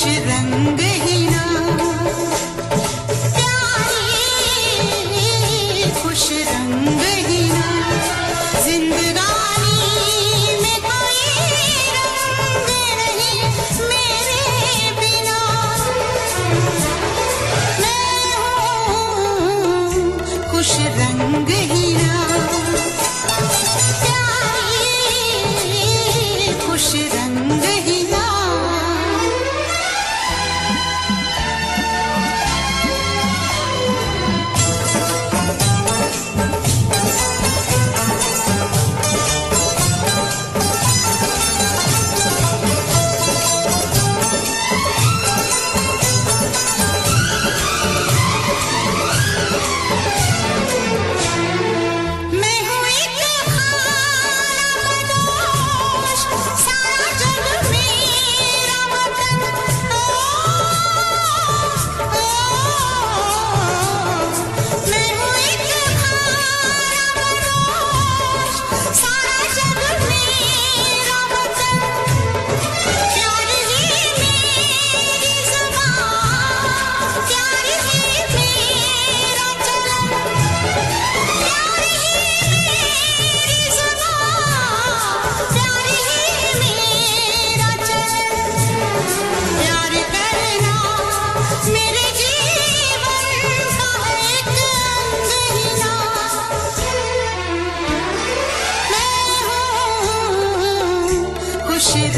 रंग ही ना प्यारे खुश रंग ही ना जिंदगानी में कोई रंग नहीं मेरे बिना मैं हूँ खुश रंग ही ना प्यारे खुश रंग ही ना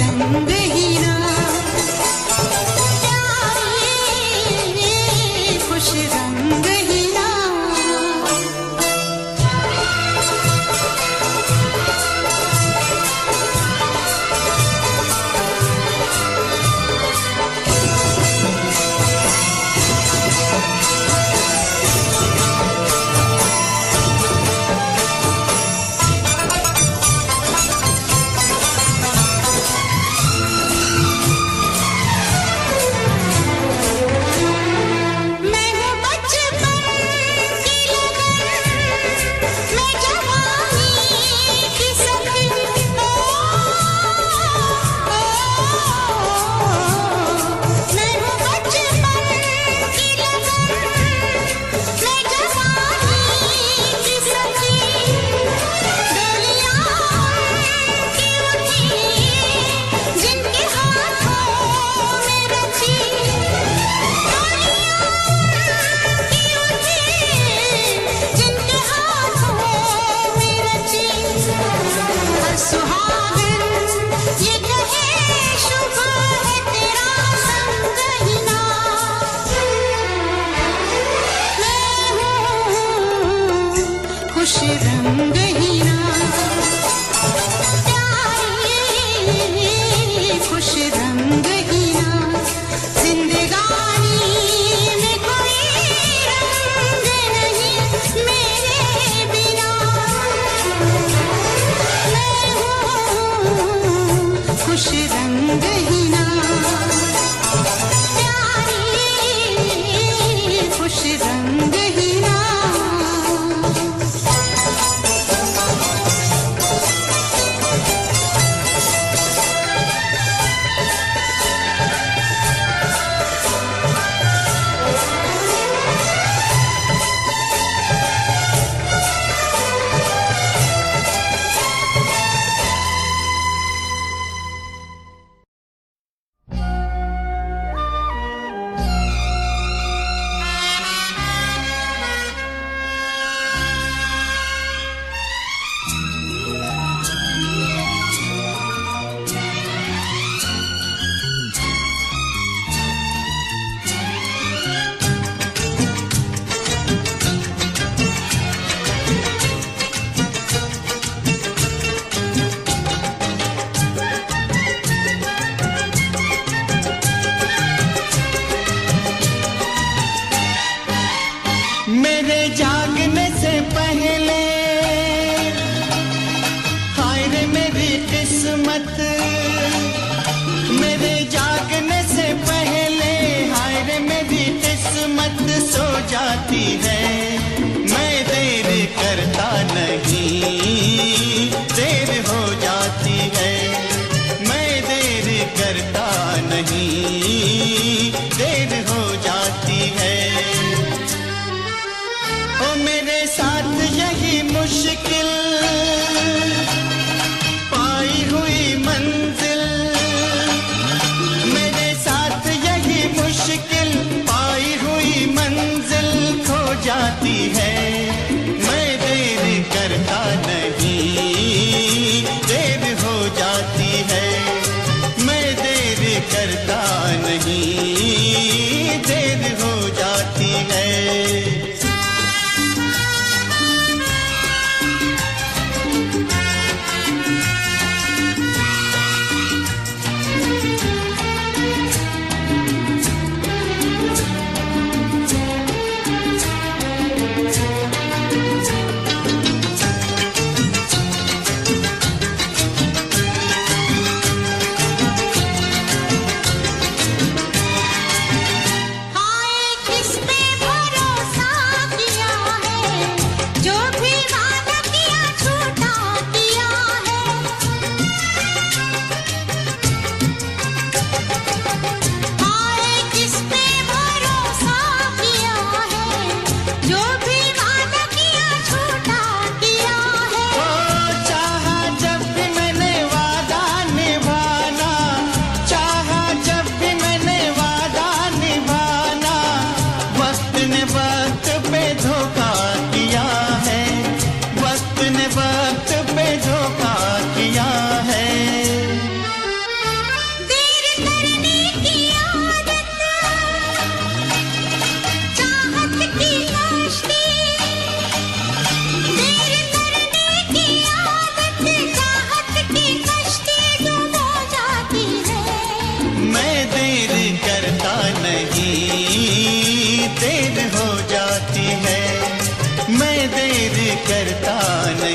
रंग ही ना प्यारे खुश रंग ही ना खुश रंग ही ना प्यारे खुश रंग ही ना जिंदगानी में कोई रंग नहीं मेरे बिना मैं हूँ खुश रंग ही ना प्यारे खुश रंग ही ना मेरे जागने से पहले हाय रे मेरी किस्मत मेरे जागने से पहले हाय रे मेरी किस्मत सो जाती है मैं देर करता नहीं देर हो जाती है मैं देर करता नहीं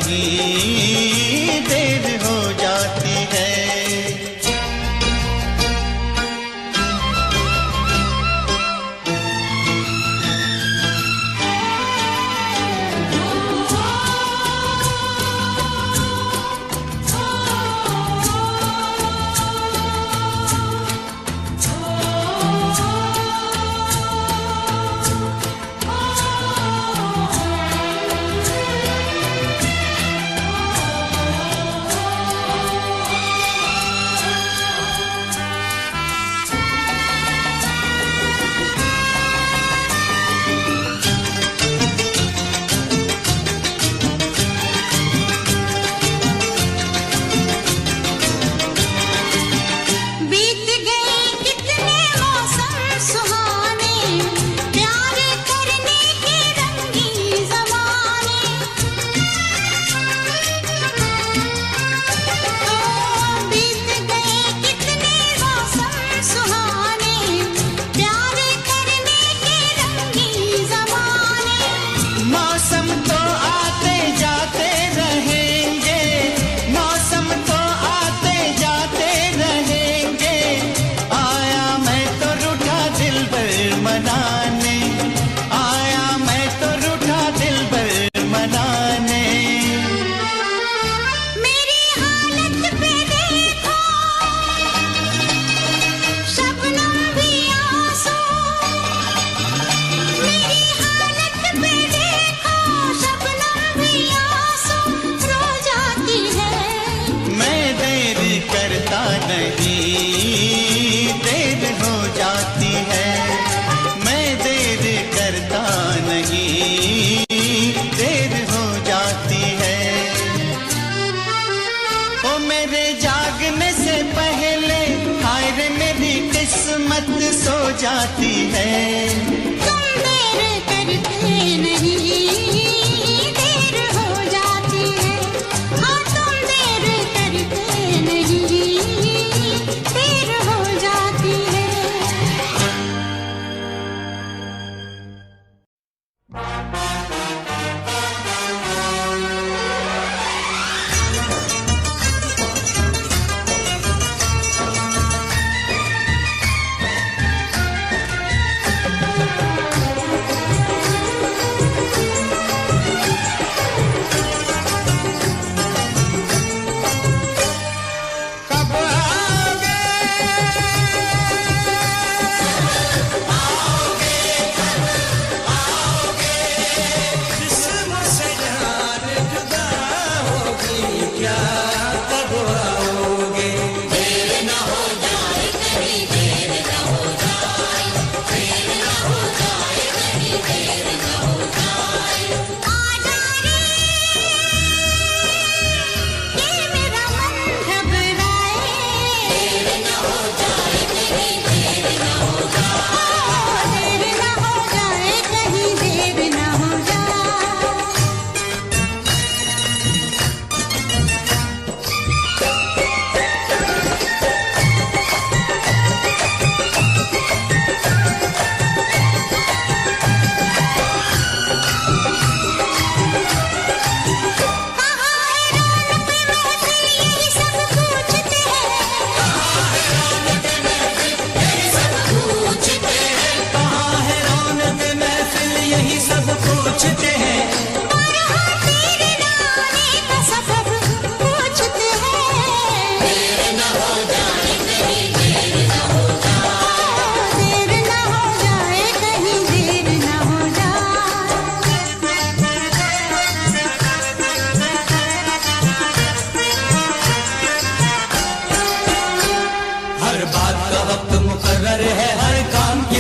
नहीं देर हो जाती है। जाती है तुम देर करते नहीं देर हो जाती है। हाँ तुम देर करते नहीं देर हो जाती है।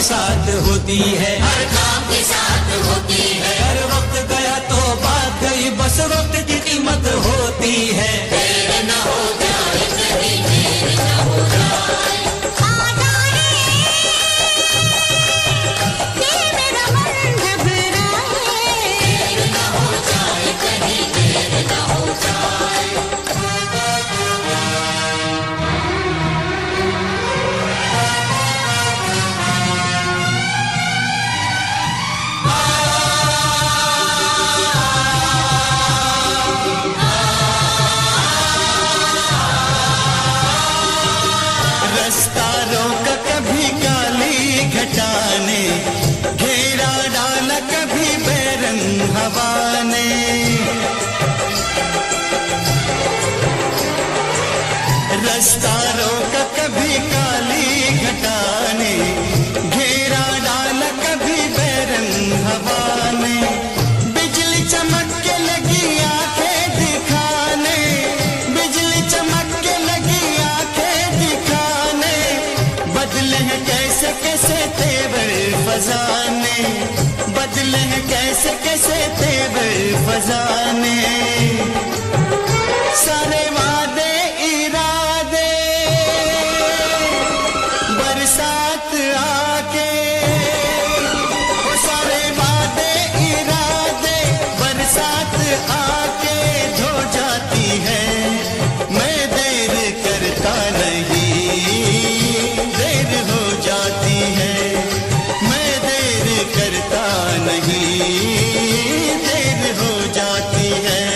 साथ होती है, हर काम के साथ होती है। हर वक्त गया तो बात गई, बस वक्त की कीमत होती है। देर न हो जाए कहीं, देर न हो जाए। मेरा मन घबराए। देर न हो जाए कहीं, देर न हो जाए। दस्तारों का कभी काली घटा ने घेरा डाला कभी बैरंग हवा ने, बिजली चमक के लगी आंखें दिखाने, बिजली चमक के लगी आंखें दिखाने, बदले हैं कैसे कैसे तेवर फजाने, बदले हैं कैसे कैसे तेवर फजाने। सारे वादे इरादे बरसात आके, वो सारे वादे इरादे बरसात आके धो जाती है। मैं देर करता नहीं, देर हो जाती है। मैं देर करता नहीं, देर हो जाती है।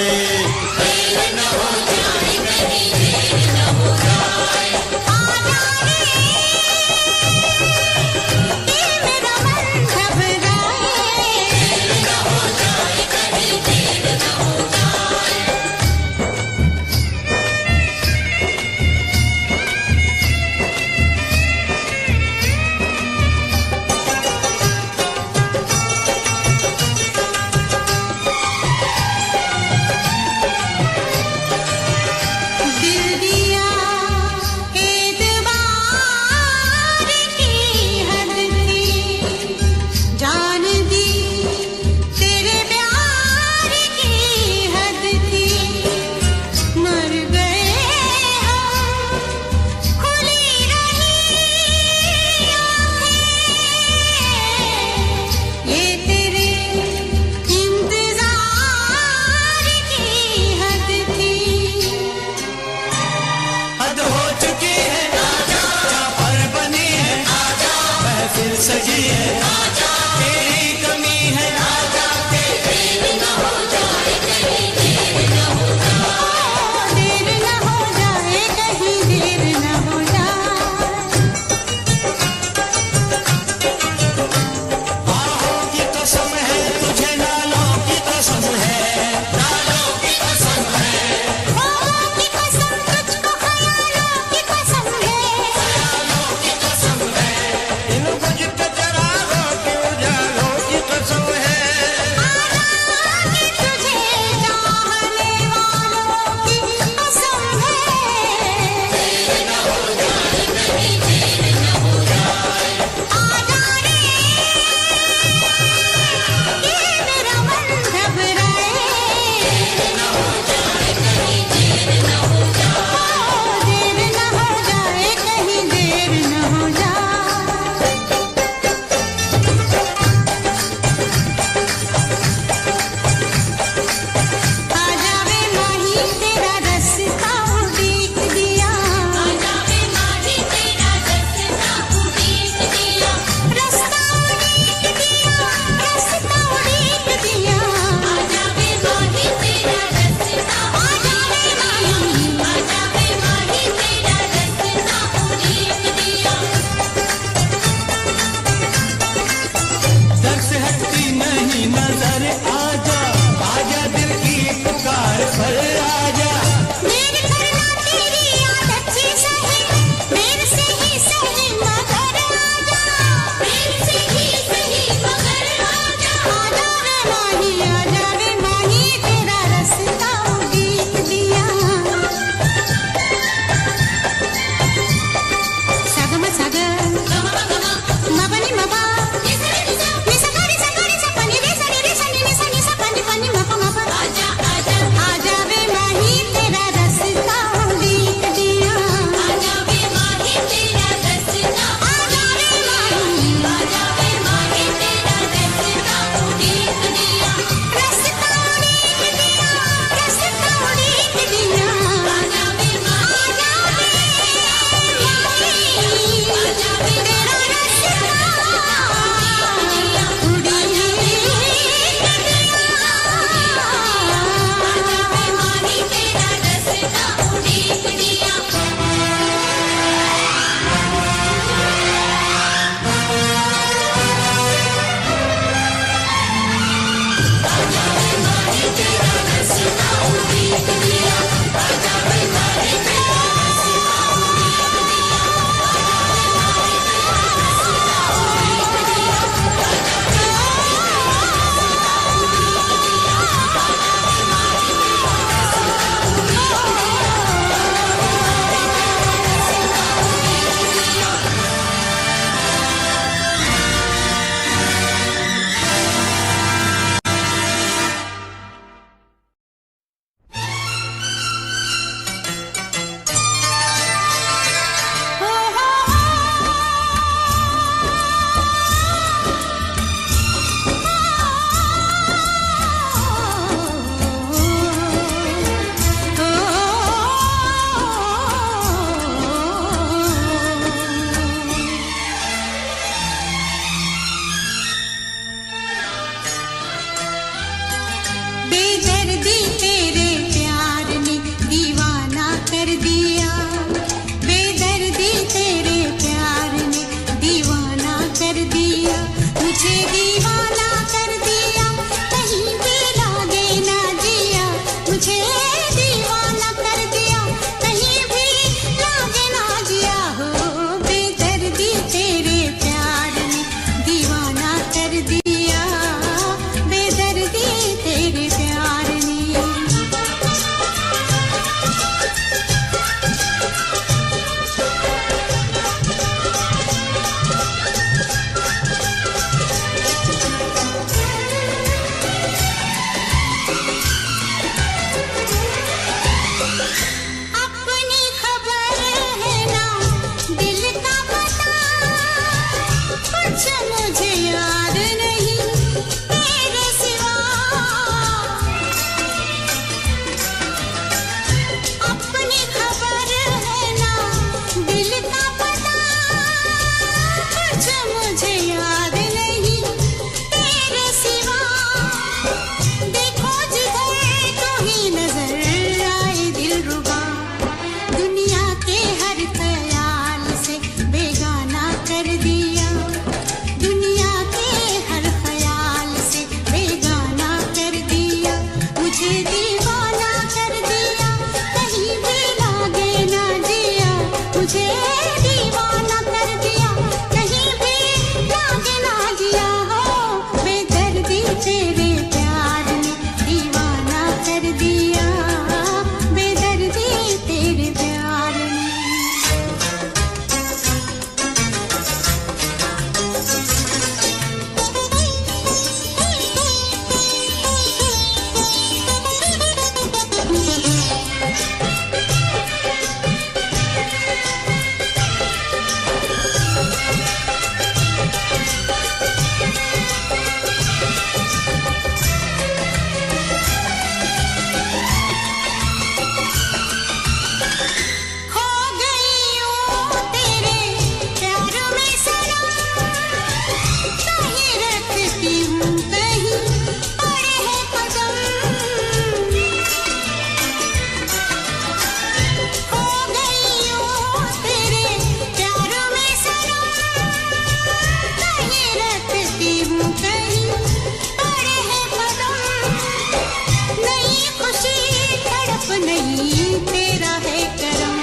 नहीं तेरा है करम,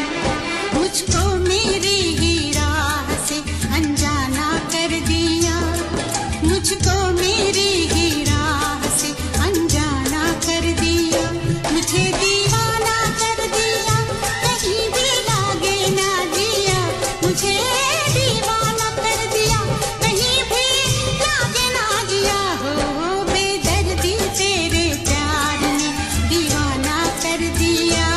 मुझको मेरी ही राह से अनजाना कर दिया, मुझको मेरी ही राह से अनजाना कर दिया, मुझे दीवाना कर दिया, कहीं भी लागे ना जिया, मुझे दीवाना कर दिया, कहीं भी लागे ना जिया। हो बेदर्दी तेरे प्यार ने दीवाना कर दिया।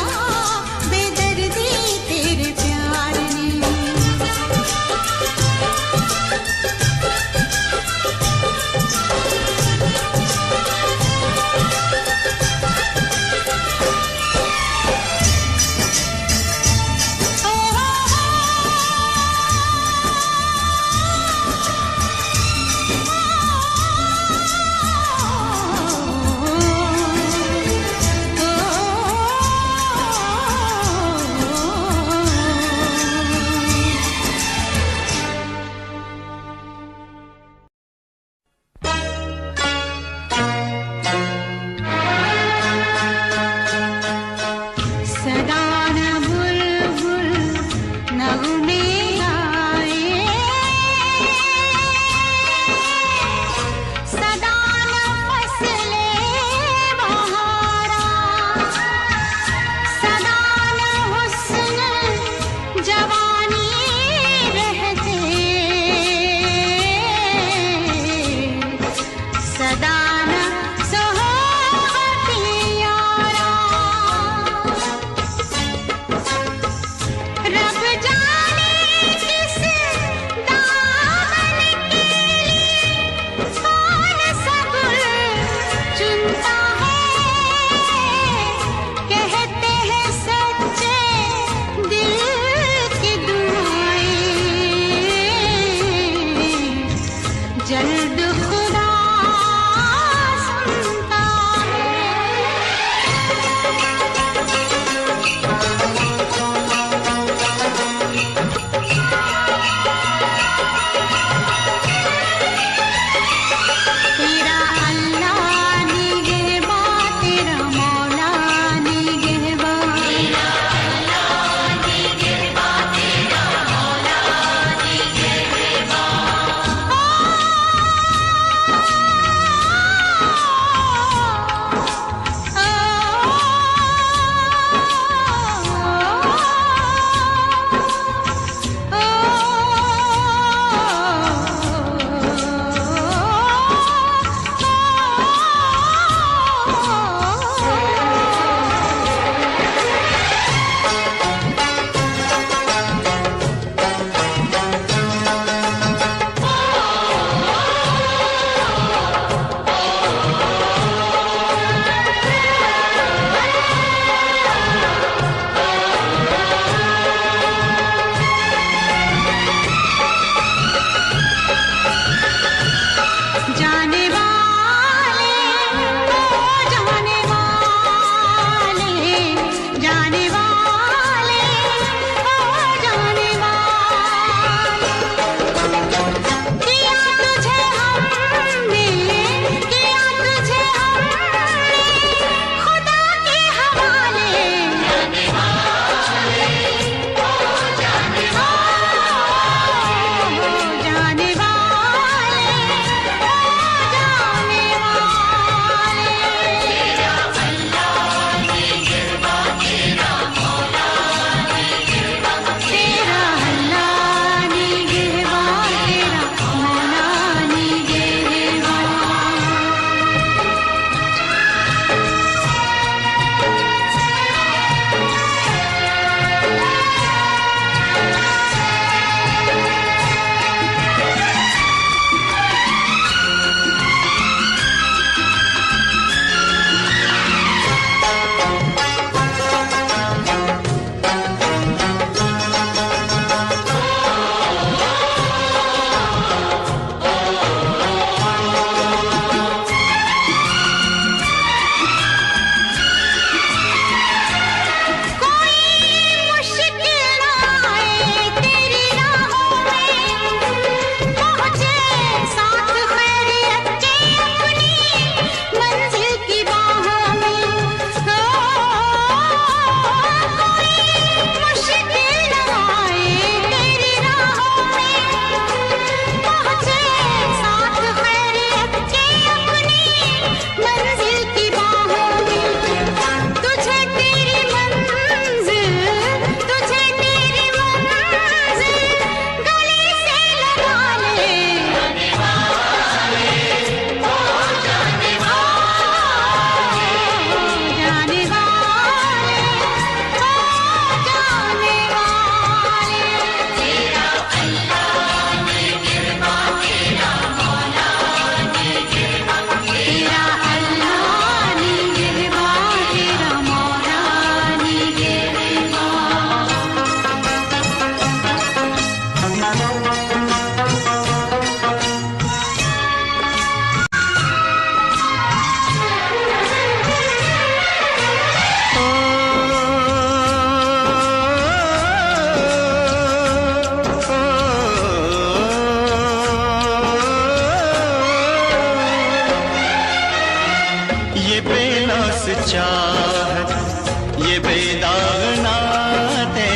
दाग नाते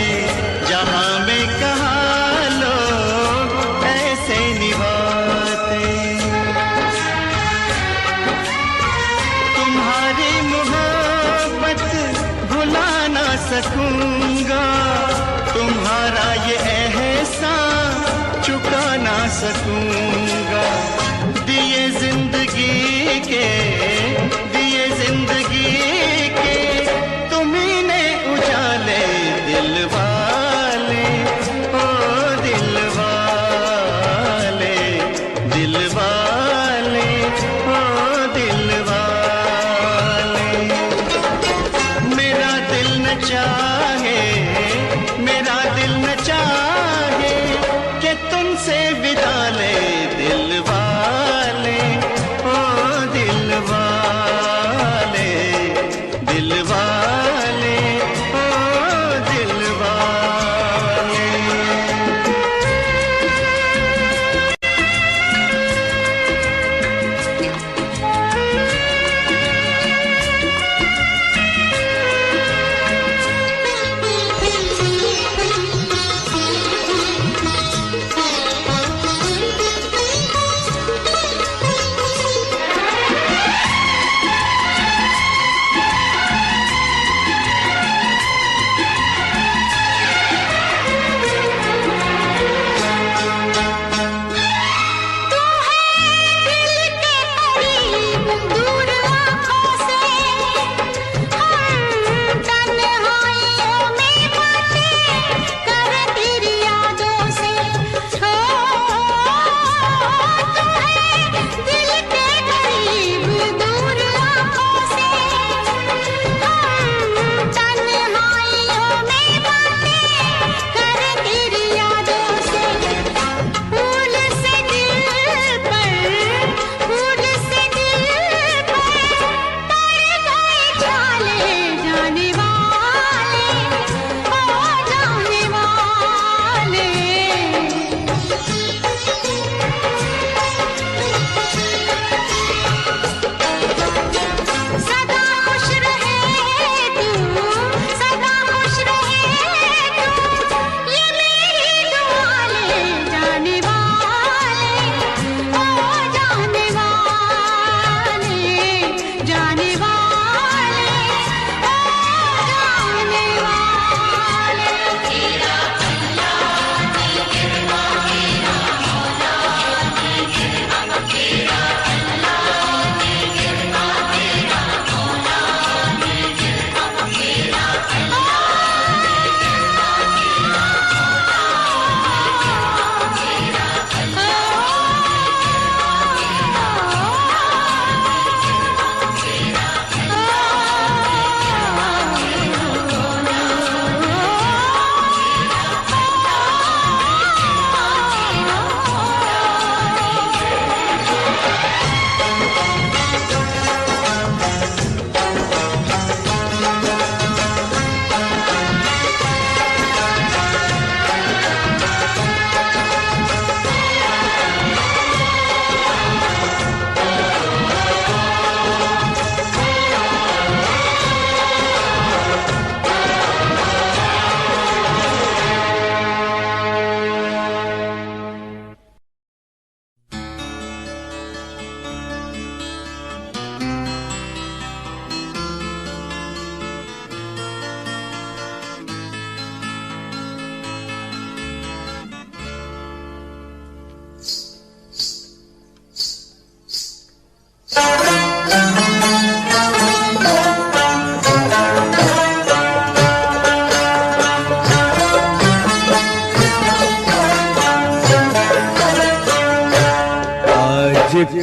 जहां में कहाँ लोग ऐसे निभाते। तुम्हारी मोहब्बत भुला ना सकूंगा, तुम्हारा ये एहसान चुका ना सकूंगा। दिए जिंदगी के तुम्ही ने उजाले दिल वाले, ओ दिल वाले, दिल वाले, ओ दिल वाले। मेरा दिल न चाहे, मेरा दिल न चाहे कि तुमसे विदा ले दिल वाले, ओ दिल वाले, दिल वाले, ओ दिल वाले।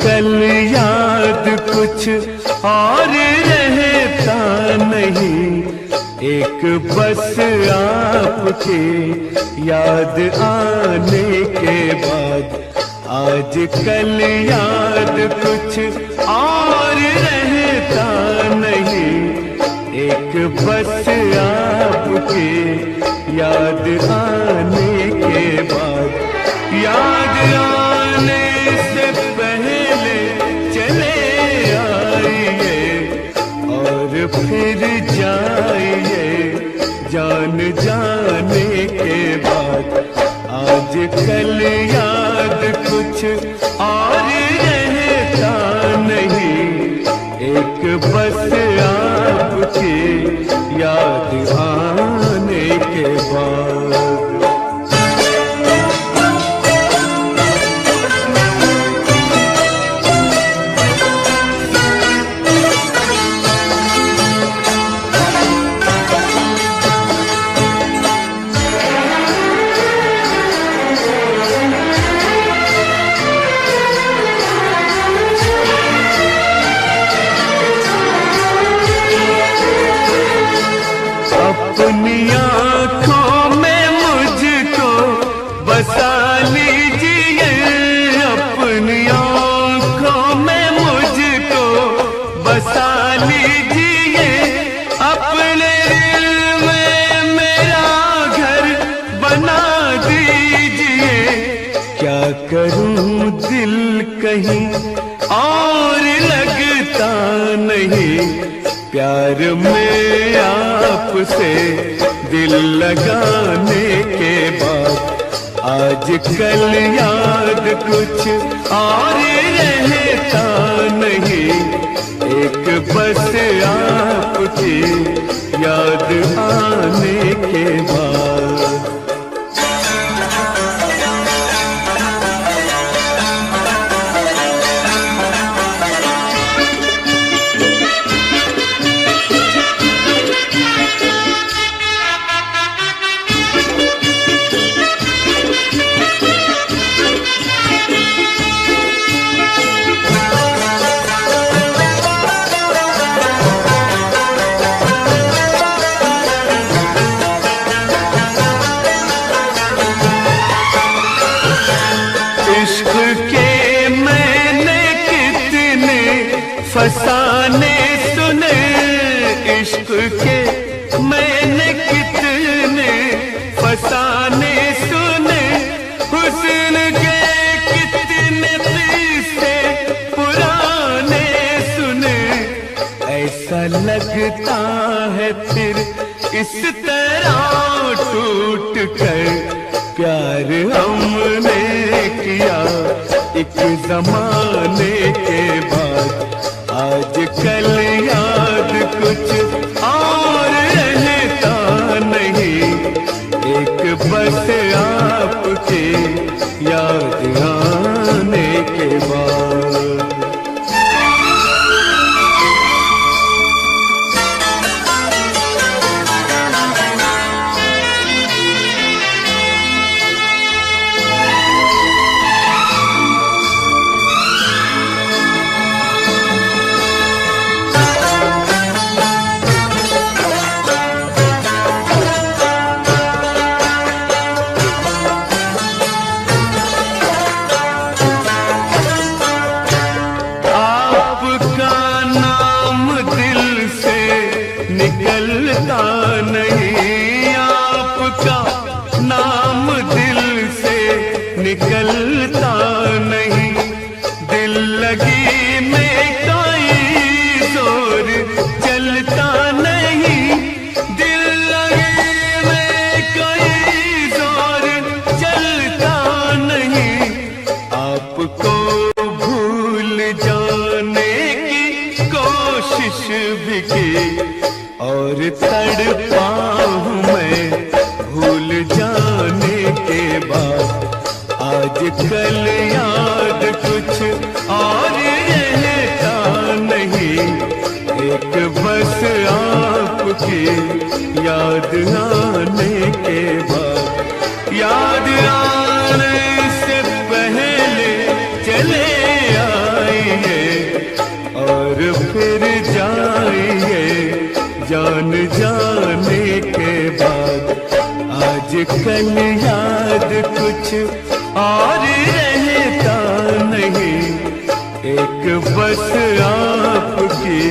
कल याद कुछ और रहता नहीं, एक बस आपके याद आने के बाद। आज कल याद कुछ और रहता नहीं, एक बस आपके याद आने के बाद। याद आने से पहले चले आइए और फिर जाइए, जान जाने के बाद आज कल याद कुछ और रहता नहीं, एक बस आपकी याद आने के बाद। अपनी आँखों में मुझको बसा लीजिए, अपनी आँखों में मुझको बसा लीजिए, अपने दिल में मेरा घर बना दीजिए। क्या करूं दिल कहीं और लगता नहीं, प्यार में आपसे दिल लगाने के बाद आज कल याद कुछ और रहता नहीं, एक बस आपकी याद आने के बाद। इश्क के मैंने कितने फसाने सुने, इश्क के मैंने कितने फसाने सुने, हुस्न के कितने किस्से पुराने सुने। ऐसा लगता है फिर इस तरह टूट कर प्यार हमने किया एक जमाने के बाद, आज कल याद कुछ और रहता नहीं, एक बस आपके याद आने के बाद। निकलता नहीं, आपका नाम दिल से निकलता नहीं, दिल लगी में कोई जोर चलता नहीं, दिल लगी में कोई जोर चलता नहीं। आपको भूल जाने की कोशिश भी की और तड़पा हूँ मैं भूल जाने के बाद, आज कल याद कुछ और रहता नहीं, एक बस आपकी याद आने के बाद। याद आने से पहले चले आइए और फिर जाइए जान जाने के बाद, आज कल याद कुछ और रहता नहीं, एक बस आपकी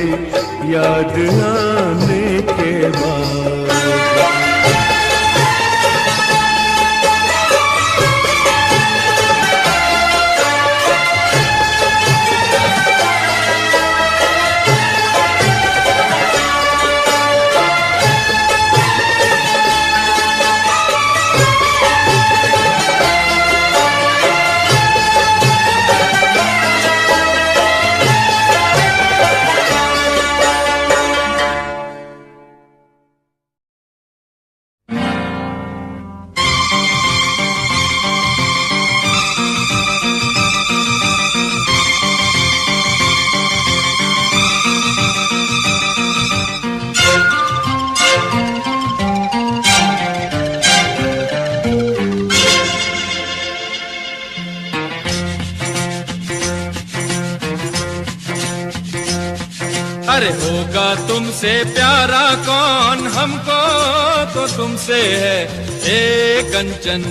याद आने के बाद। अरे होगा तुमसे प्यारा कौन, हमको तो तुमसे है हे कंचन,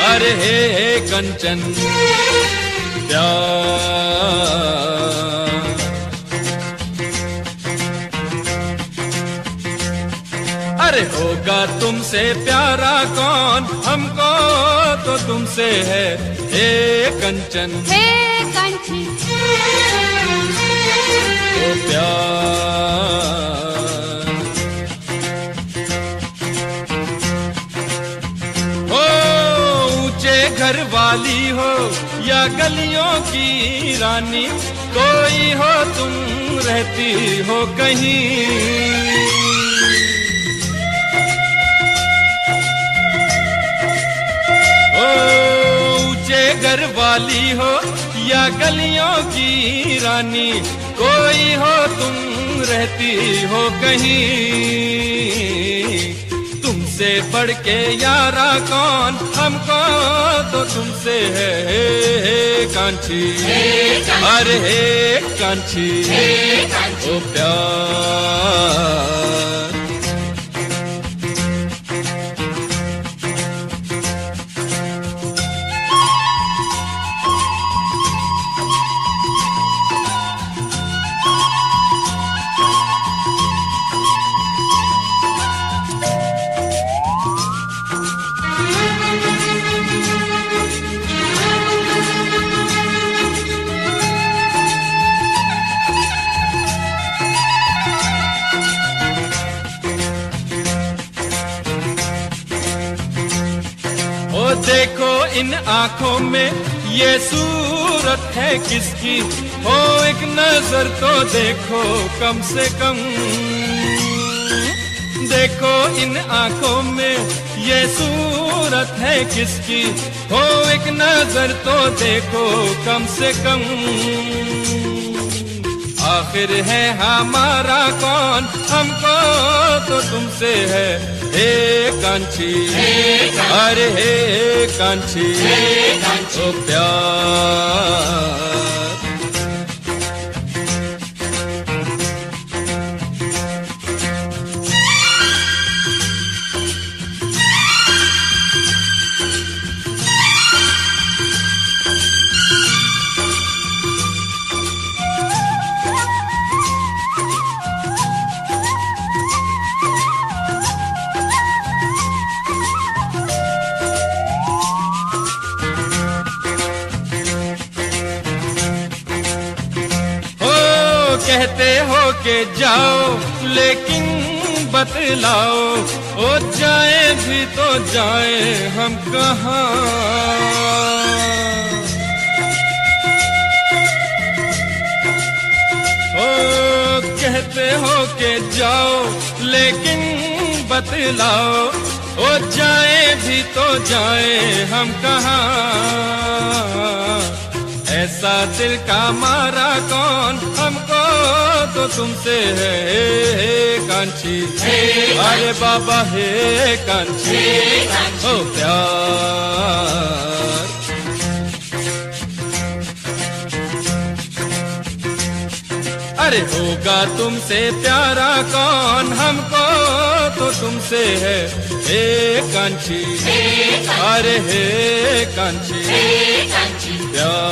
अरे हे कंचन प्यार। अरे होगा तुमसे प्यारा कौन, हमको तो तुमसे है हे कंचन, हे कांची ओ प्यार। हो ऊंचे घर वाली हो या गलियों की रानी, कोई हो तुम रहती हो कहीं। ऊंचे घर वाली हो या गलियों की रानी, कोई हो तुम रहती हो कहीं। तुमसे बढ़ के यारा कौन, हमको तो तुमसे है हे कांची, अरे हे कांची ओ प्यार। देखो इन आंखों में ये सूरत है किसकी, हो एक नजर तो देखो कम से कम। देखो इन आंखों में ये सूरत है किसकी, हो एक नजर तो देखो कम से कम। आखिर है हमारा कौन, हमको तो तुमसे है हे कांची, अरे हे कांची ओ प्यार। कहते हो के जाओ लेकिन बतलाओ, ओ जाए भी तो जाए हम कहाँ। ओ कहते हो के जाओ लेकिन बतलाओ, ओ जाए भी तो जाए हम कहाँ। ऐसा दिल का मारा कौन, हमको तो तुमसे है हे कांची, अरे बाबा हे कांची ओ प्यार। अरे होगा तुमसे प्यारा कौन, हमको तो तुमसे है हे कांची, अरे हे कांची प्यार।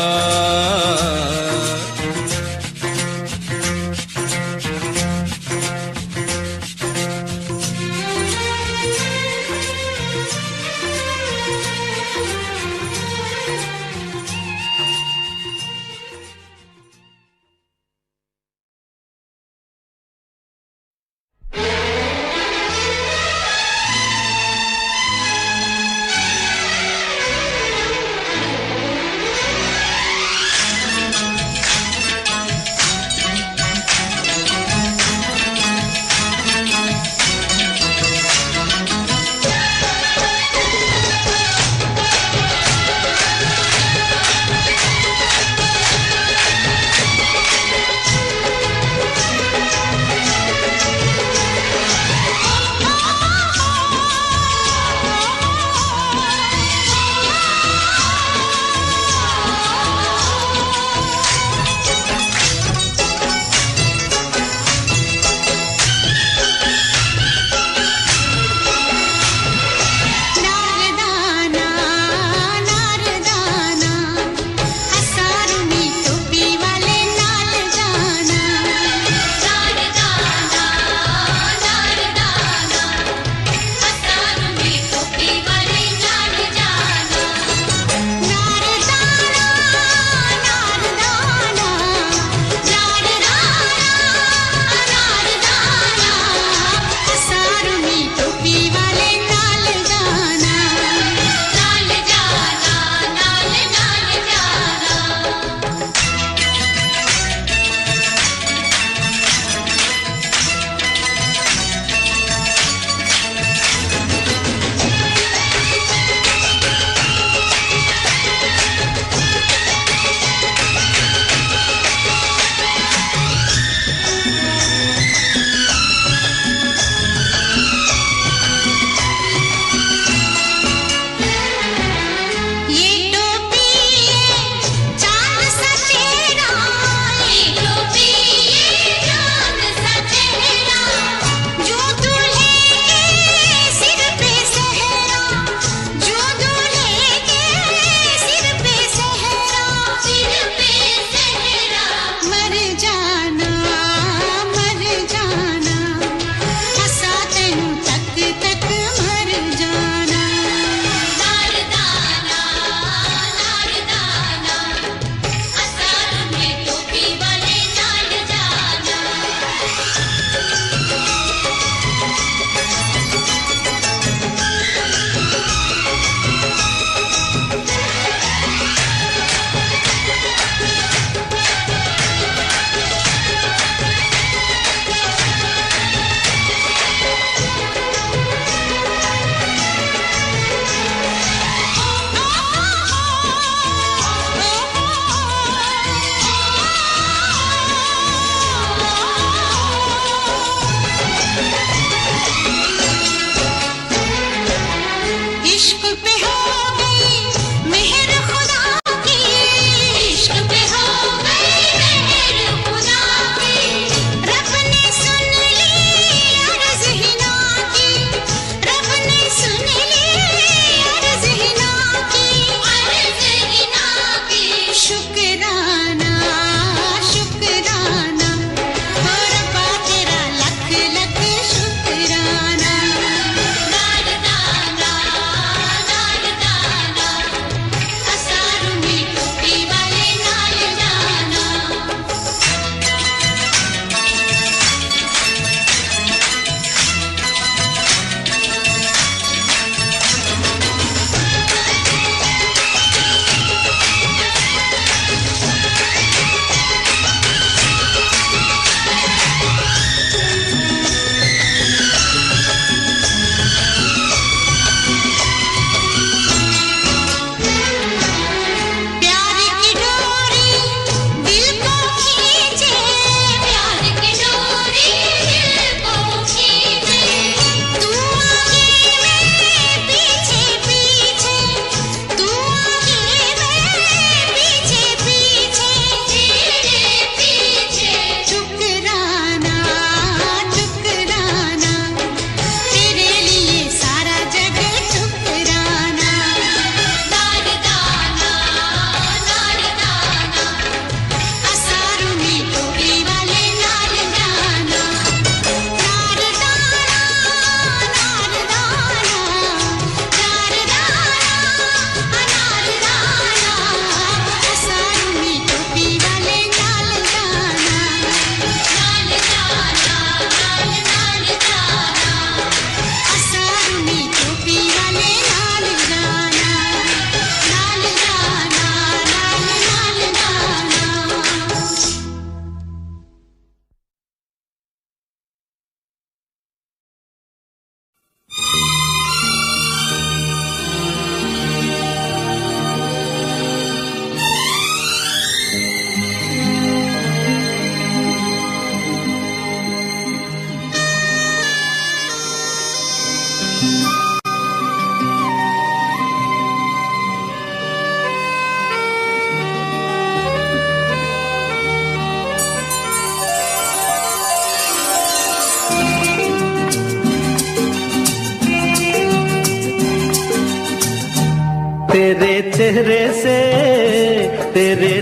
तेरे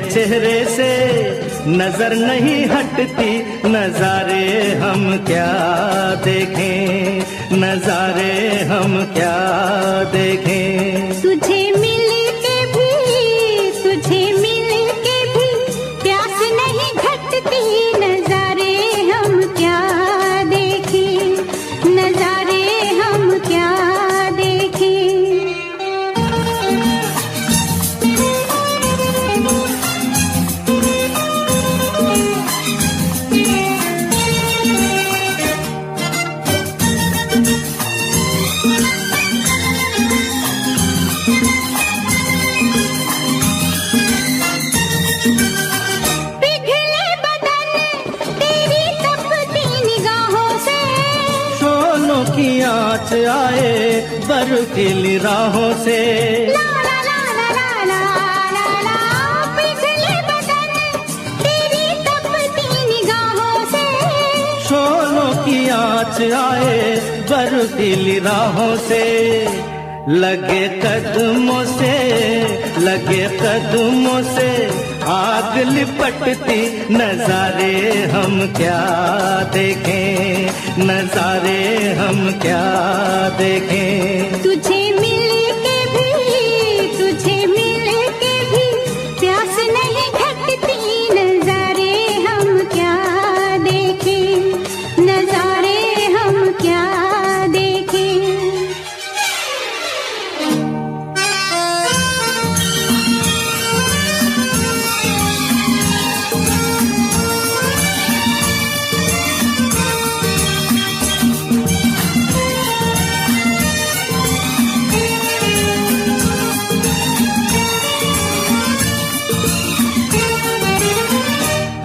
चेहरे से नजर नहीं हटती, नजारे हम क्या देखें, नजारे हम क्या देखें। तुझे मिल के भी प्यास नहीं घटती, नजारे हम क्या देखें, नजारे हम क्या देखें। पिघले बदन तेरी तपती निगाहों से, शोलों की आँच आए बर्फीली राहों से। ला ला ला ला ला ला ला ला। पिघले बदन तेरी तपती निगाहों से, शोलों की आँच आए बर्फीली राहों से। लगे कदमों से आग लिपटती, नजारे हम क्या देखें, नजारे हम क्या देखें। तुझे मिल के भी प्यास नहीं घटती, नजारे हम क्या देखें, नजारे हम क्या देखें।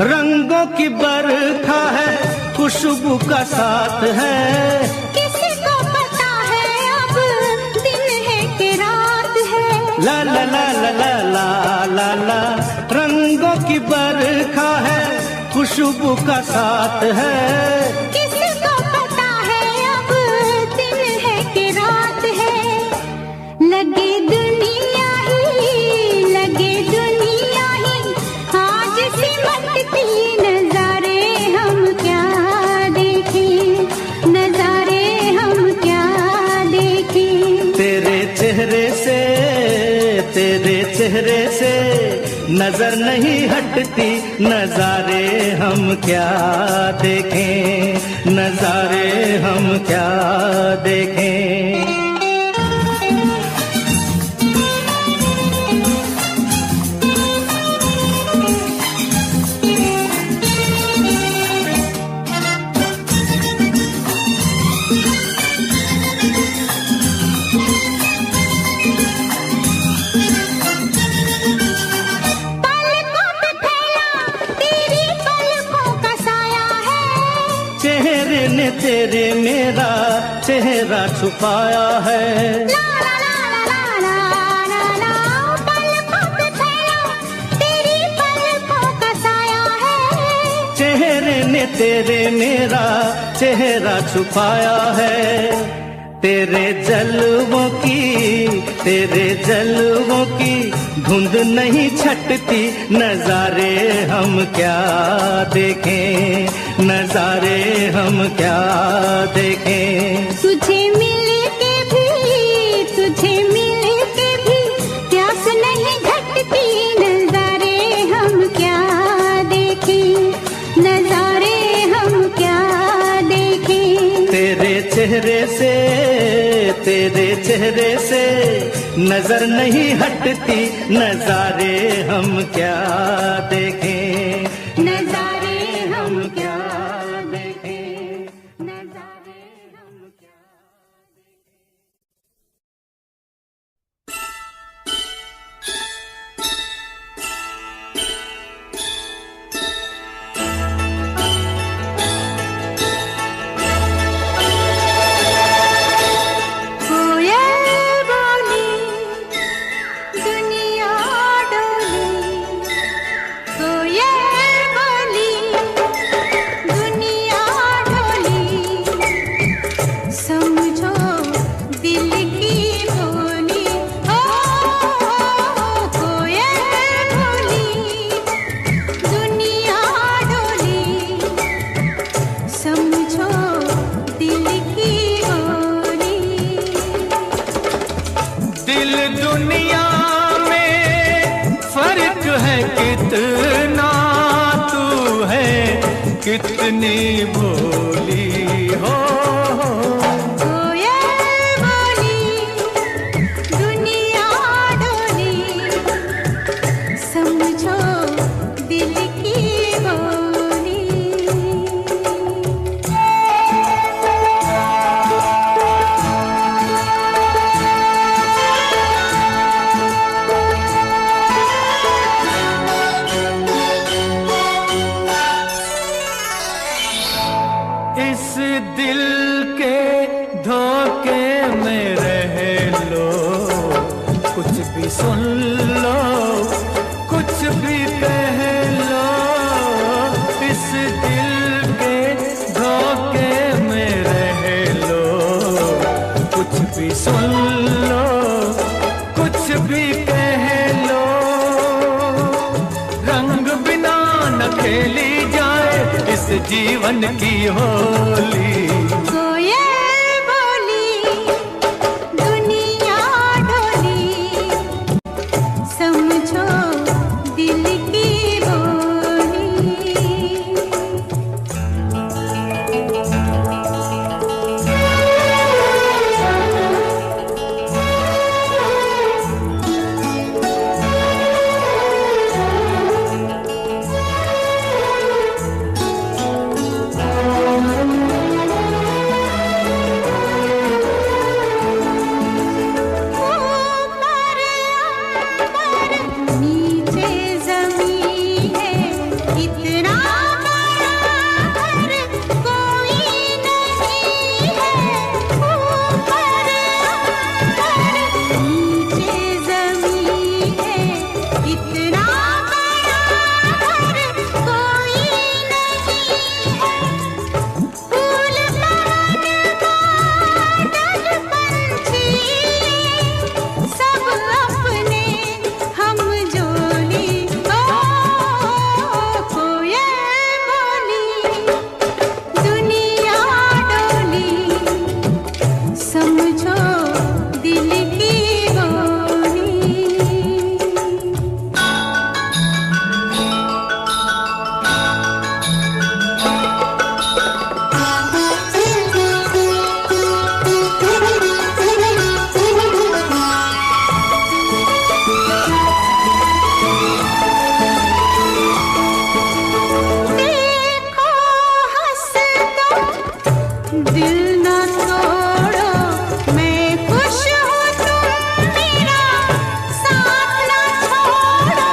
रंगों की बरखा है, खुशबू का साथ है। किसी को पता है अब दिन है कि रात है। ला ला ला ला ला ला ला ला। रंगों की बरखा है, खुशबू का साथ है। किसी को पता है अब दिन है कि रात है। लगे दुनिया ही आज सिमटती, नजारे हम क्या देखें, नजारे हम क्या देखें। तेरे चेहरे से नजर नहीं हटती, नजारे हम क्या देखें, नजारे हम क्या देखें। पलकों पे फैला तेरी पलकों का साया है। चेहरे ने तेरे मेरा चेहरा छुपाया है। ला ला ला ला ला ला ला। पलकों पे फैला तेरी पलकों का साया है। चेहरे ने तेरे मेरा चेहरा छुपाया है। तेरे जलवों की धुंध नहीं छटती, नजारे हम क्या देखें, नजारे हम क्या देखें। तुझे मिल के भी प्यास नहीं घटती, नजारे हम क्या देखें, नजारे हम क्या देखें। तेरे चेहरे से नजर नहीं हटती, नजारे हम क्या देखें, नजारे हम क्या देखें, नजारे हम क्या दुनिया डोली, कोयल दिल दुनिया में फर्क है कितना, तू है कितनी भोली हो। कोयल बोली दुनिया डोली, समझो दिल की बोली। इस दिल के धोखे में रह लो, कुछ भी सुन लो, कुछ भी कह लो। इस दिल के धोखे में रह लो, कुछ भी सुन लो, कुछ भी कह लो। रंग बिना न खेली जाए इस जीवन की होली। कोयल बोली दुनिया डोली, समझो दिल की बोली। ऊपर अंबर नीचे ज़मीन है, इतना बड़ा घर कोई नहीं है। ऊपर अंबर नीचे ज़मीन है, इतना बड़ा घर कोई नहीं है। फूल पवन बादल पंछी सब अपने हम जोली। ओ कोयल बोली दुनिया डोली, समझो दिल की बोली। देखो हंस दो दिल न तोड़ो, मैं खुश हूँ तुम मेरा साथ न छोड़ो।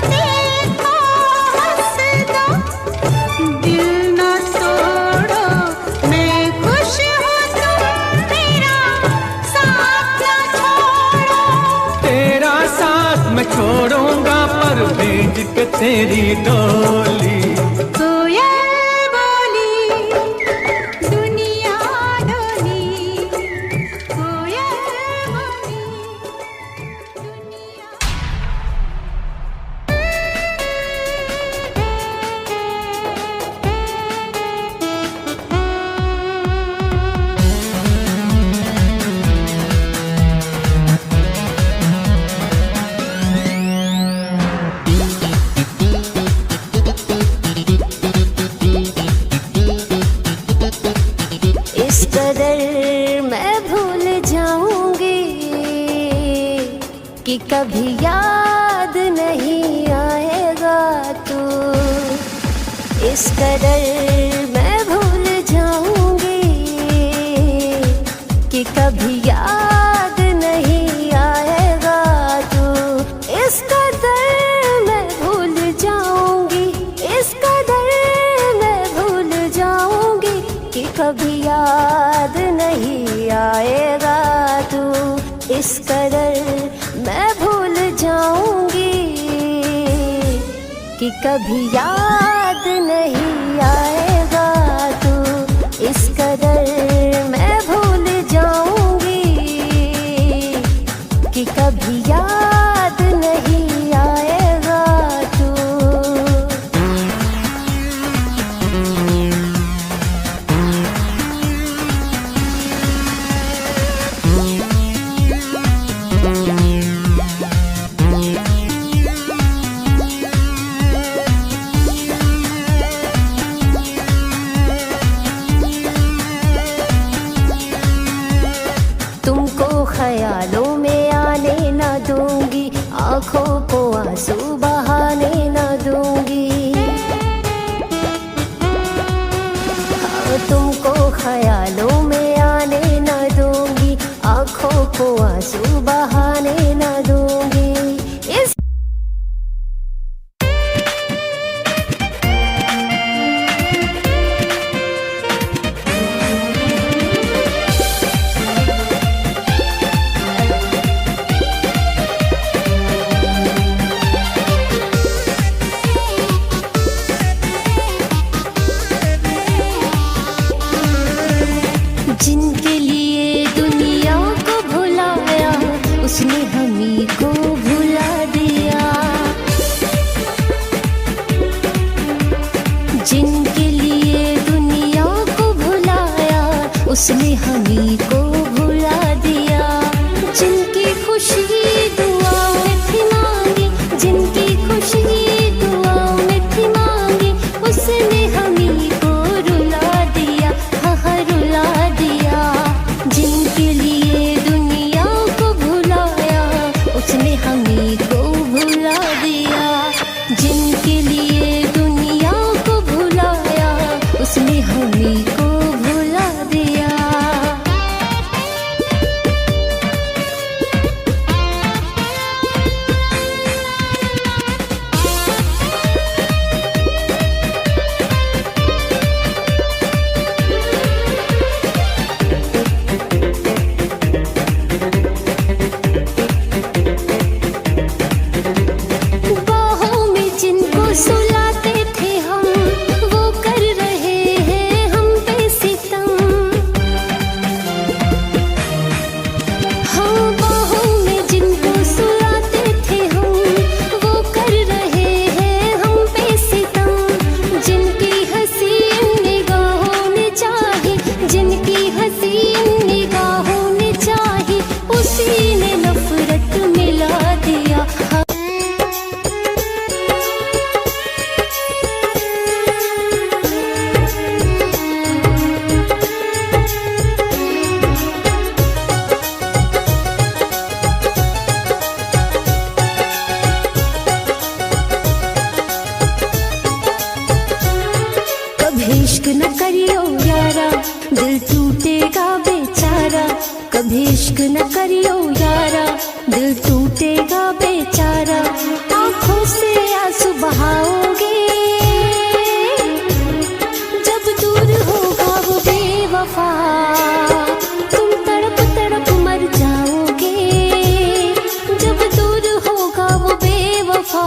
देखो हंस दो दिल न तोड़ो, मैं खुश हूँ तुम मेरा साथ न छोड़ो। तेरा साथ मैं छोड़ूंगा पर भेज के तेरी डोली। कोयल बोली दुनिया डोली, कोयल बोली दुनिया। इस कदर मैं भूल जाऊंगी कि कभी याद नहीं आएगा तू। इस कदर मैं भूल जाऊंगी कि कभी याद नहीं आएगा तू। इस कदर मैं भूल जाऊंगी, इस कदर मैं भूल जाऊंगी कि कभी याद नहीं आएगा तू। इस कदर मैं भूल जाऊंगी कि कभी याद नहीं आएगा तू। इस कदर मैं भूल जाऊंगी कि कभी याद नहीं आएगा तू। ख्यालों में आने न दूंगी, आंखों को आंसू बहाने न दूंगी। हाँ, तुमको ख्यालों में आने न दूंगी, आंखों को आंसू बहाने न दूंगी। इस जिनके लिए दुनिया को भुलाया, उसने हमी को भुला दिया। जिनके लिए दुनिया को भुलाया, उसने हमी को भुला दिया। जिनकी खुशी दुआओं में थी मांगी, जिनकी खुशी दुआओं में थी मांगी, उसने हमी को रुला दिया, हाँ रुला दिया। जिनके लिए दुनिया को भुलाया, उसने हमी को भुला दिया। जिनके लिए दुनिया को भुलाया, उसने हमी को भुला दिया। बाहों में जिनको सुलाते थे हम, वो कर रहे हैं हम पे सितम। हाँ, बाहों में जिनको सुलाते थे हम, वो कर रहे हैं हम पे सितम। जिनकी हसीन निगाहों ने चाही, जिनकी हसीन निगाहों ने चाही, उसी ने नफरत मिला दिया। कभी इश्क न करियो यारा, दिल टूटेगा बेचारा। कभी इश्क न करियो यारा, दिल टूटेगा बेचारा। आंखों से आंसू बहाओगे, जब दूर होगा वो बेवफा, तुम तड़प तड़प मर जाओगे। जब दूर होगा वो बेवफा,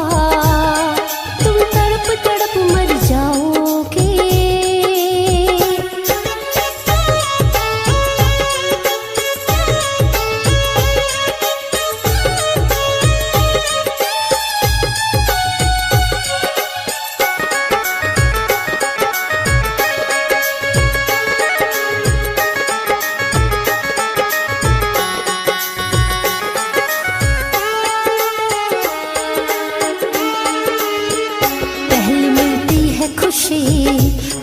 तुम तड़प तड़प मर जाओगे। पहले मिलती है खुशी,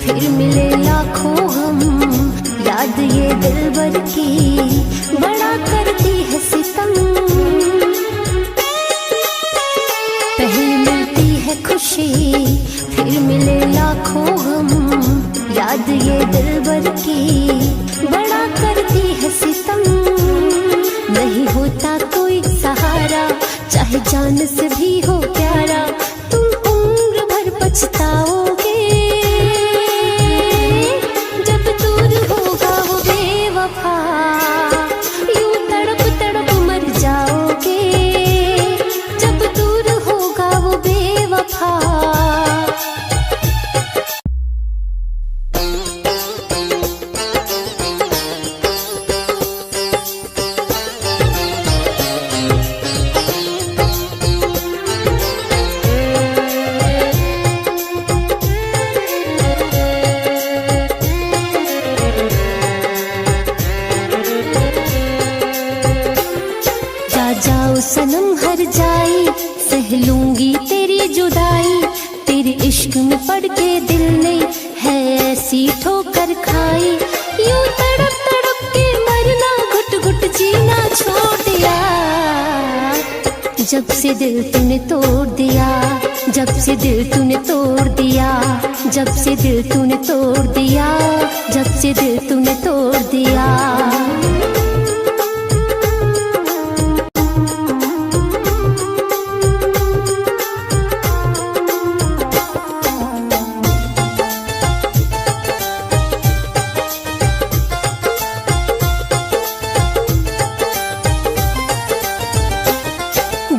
फिर मिले लाखों हम। याद ये दिलबर की बड़ा करती है सितम। पहले मिलती है खुशी, फिर मिले लाखों हम। याद ये दिलबर की बड़ा करती है सितम। नहीं होता कोई सहारा, चाहे जान से भी हो प्यारा, तुम उम्र भर पछताओगे। जब दूर होगा वो बेवफा, यूं तड़प तड़प मर जाओगे। जब दूर होगा वो बेवफा। जाओ सनम हर जाई, सह लूंगी तेरी जुदाई। तेरे इश्क में पड़ के दिल ने है ऐसी ठोकर खाई। यूं तड़प तड़प के मरना, घुट घुट जीना छोड़ जब से दिल तूने तोड़ दिया, जब से दिल तूने तोड़ दिया, जब से दिल तूने तोड़ दिया, जब से दिल तूने तोड़ दिया।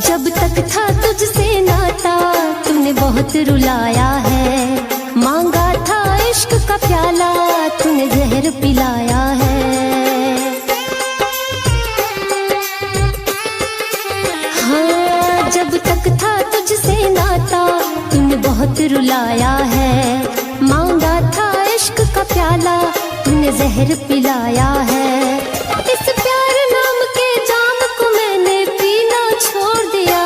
जब तक था तुझसे नाता तूने बहुत रुलाया है, मांगा था इश्क का प्याला तूने जहर पिलाया है। हाँ, जब तक था तुझसे नाता तूने बहुत रुलाया है, मांगा था इश्क का प्याला तूने जहर पिलाया है। इस प्यार नाम के जाम को मैंने पीना छोड़ दिया,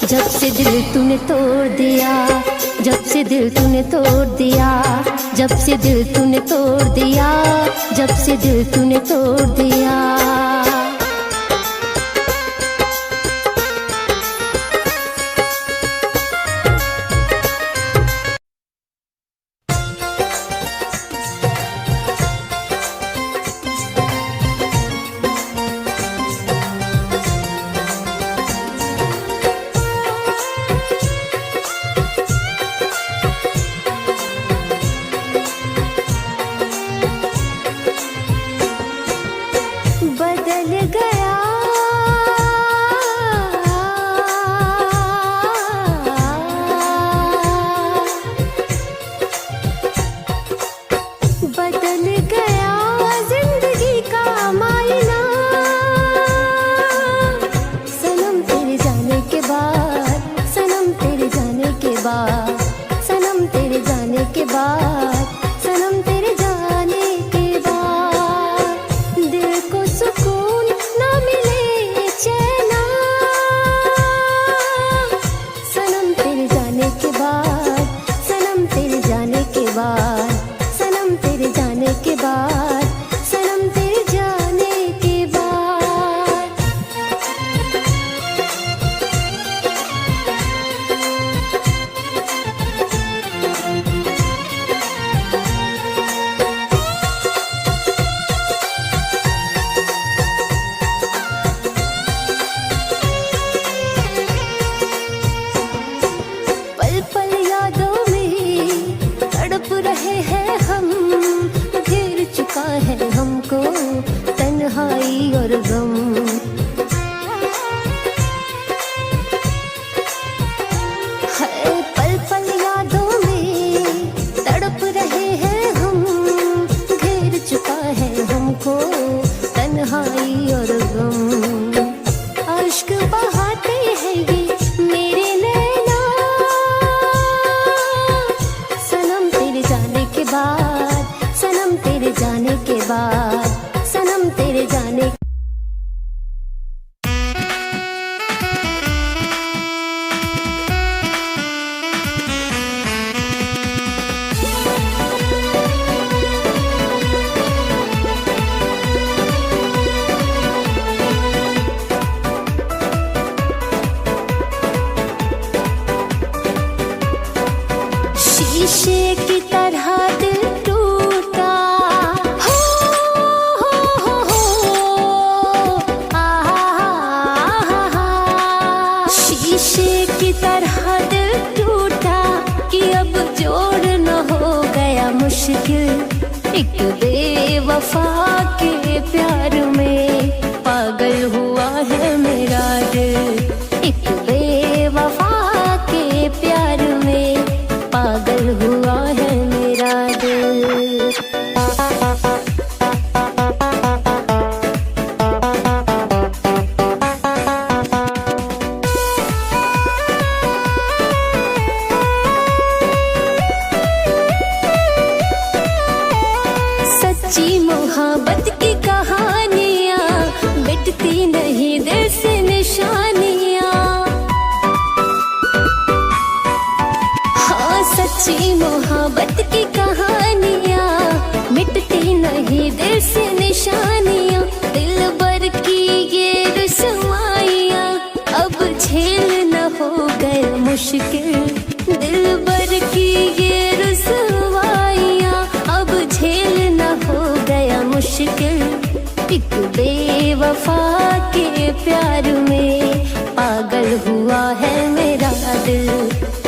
जब से दिल तूने तोड़ दिया, जब से दिल तूने तोड़ दिया, जब से दिल तूने तोड़ दिया, जब से दिल तूने तोड़ दिया। बदल गया बदल गया जिंदगी का मायना, सनम तेरे जाने के बाद, सनम तेरे जाने के बाद, सनम तेरे जाने के बाद, सनम तेरे जाने के बाद दिल को सुकून न मिले चैना, सनम तेरे जाने के बाद, सनम तेरे जाने के बाद, सनम तेरे जाने के बाद, सनम तेरे जाने के बाद। पल पल यादों में तड़प रहे हैं हम, घेर चुका है हमको तन्हाई और गम। है पल पल यादों में तड़प रहे हैं हम, घेर चुका है हमको तन्हाई और गम। अश्क बहाते हैं ये मेरे नैना, सनम तेरे जाने के बाद, सनम तेरे जाने के बाद, सनम तेरे जाने शीशे की तरह दिल टूटा, हो शीशे की तरह दिल टूटा कि अब जोड़ना हो गया मुश्किल। एक बेवफा के प्यार में पागल हुआ है मेरा दिल, एक बेवफा के प्यार में पागल हुआ है मेरा दिल। सच्ची मोहब्बत की कहानी मुश्किल, दिल भर की ये रुसवाइयाँ अब झेलना हो गया मुश्किल। एक बेवफा के प्यार में पागल हुआ है मेरा दिल,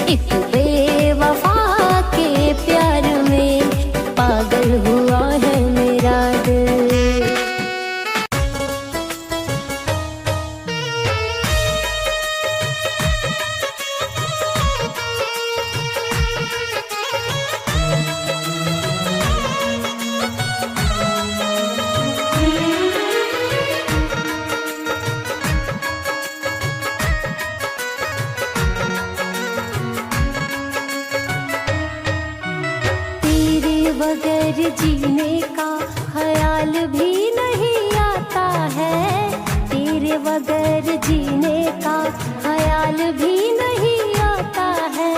एक बेवफा के प्यार में पागल हुआ है मेरा दिल। बगैर जीने का ख्याल भी नहीं आता है, तेरे बगैर जीने का ख्याल भी नहीं आता है।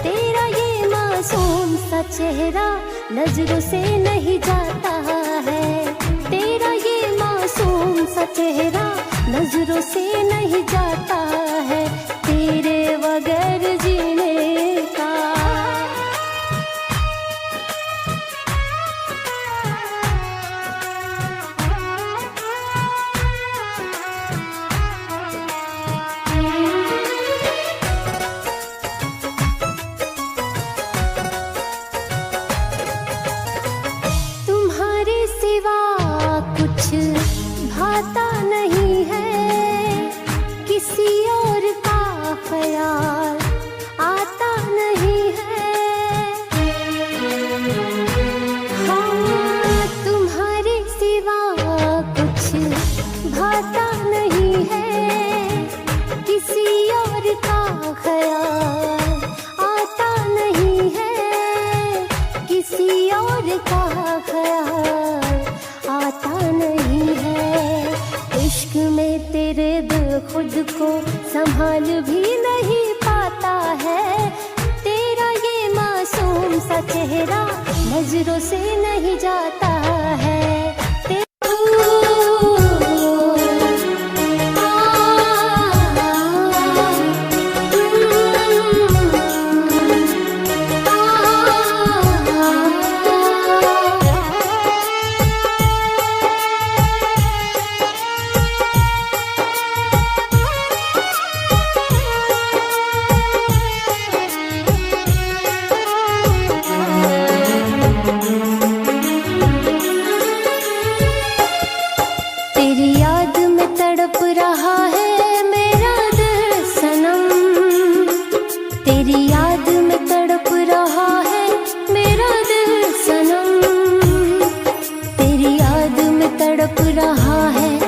तेरा ये मासूम सा चेहरा नजरों से नहीं जाता है, तेरा ये मासूम सा चेहरा नजरों से नहीं जाता है, तेरे बगैर जीने का। भाता नहीं है, किसी और का ख्याल आता नहीं है। हाँ, तुम्हारे सिवा कुछ भाता नहीं है, किसी और का ख्याल आता नहीं है, किसी और का ख्याल आता नहीं है। इश्क में तेरे दिल खुद को संभाल भी नहीं पाता है, तेरा ये मासूम सा चेहरा नजरों से नहीं जाता है। तेरी याद में तड़प रहा है मेरा दिल सनम, तेरी याद में तड़प रहा है मेरा दिल सनम, तेरी याद में तड़प रहा है